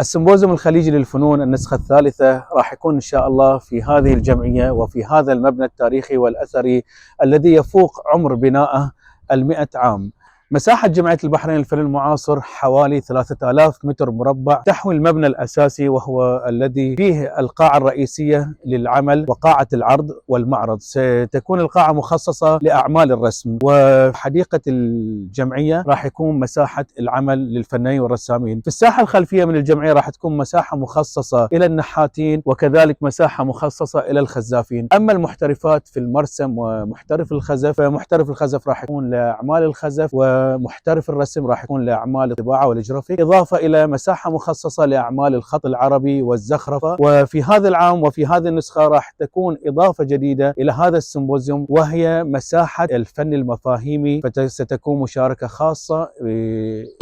السمبوزيوم الخليجي للفنون النسخة الثالثة راح يكون إن شاء الله في هذه الجمعية وفي هذا المبنى التاريخي والأثري الذي يفوق عمر بنائه 100 عام. مساحة جمعية البحرين للفن المعاصر حوالي 3000 متر مربع، تحوي المبنى الأساسي وهو الذي فيه القاعة الرئيسية للعمل وقاعة العرض والمعرض. ستكون القاعة مخصصة لأعمال الرسم، وحديقة الجمعية راح يكون مساحة العمل للفنانين والرسامين. في الساحة الخلفية من الجمعية راح تكون مساحة مخصصة إلى النحاتين، وكذلك مساحة مخصصة إلى الخزافين. أما المحترفات في المرسم ومحترف الخزف، فمحترف الخزف راح يكون لأعمال الخزف، ومحترف الرسم راح يكون لأعمال الطباعة والجرافيك، إضافة إلى مساحة مخصصة لأعمال الخط العربي والزخرفة. وفي هذا العام وفي هذه النسخة راح تكون إضافة جديدة إلى هذا السمبوزيوم، وهي مساحة الفن المفاهيمي. ستكون مشاركة خاصة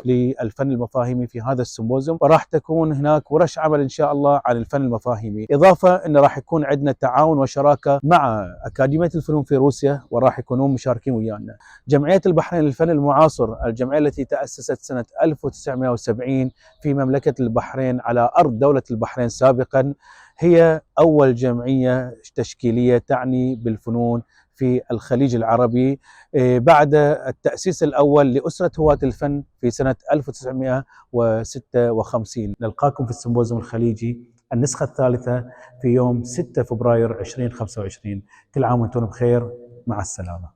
للفن المفاهيمي في هذا السمبوزيوم، وراح تكون هناك ورش عمل إن شاء الله عن الفن المفاهيمي. إضافة أن راح يكون عندنا تعاون وشراكة مع أكاديمية الفنون في روسيا، وراح يكونون مشاركين ويانا. جمعية البحرين للفن المعاصر، الجمعية التي تأسست سنة 1970 في مملكة البحرين على أرض دولة البحرين سابقا، هي أول جمعية تشكيلية تعني بالفنون في الخليج العربي بعد التأسيس الأول لأسرة هواة الفن في سنة 1956. نلقاكم في السمبوزيوم الخليجي النسخة الثالثة في يوم 6 فبراير 2025. كل عام وانتم بخير، مع السلامة.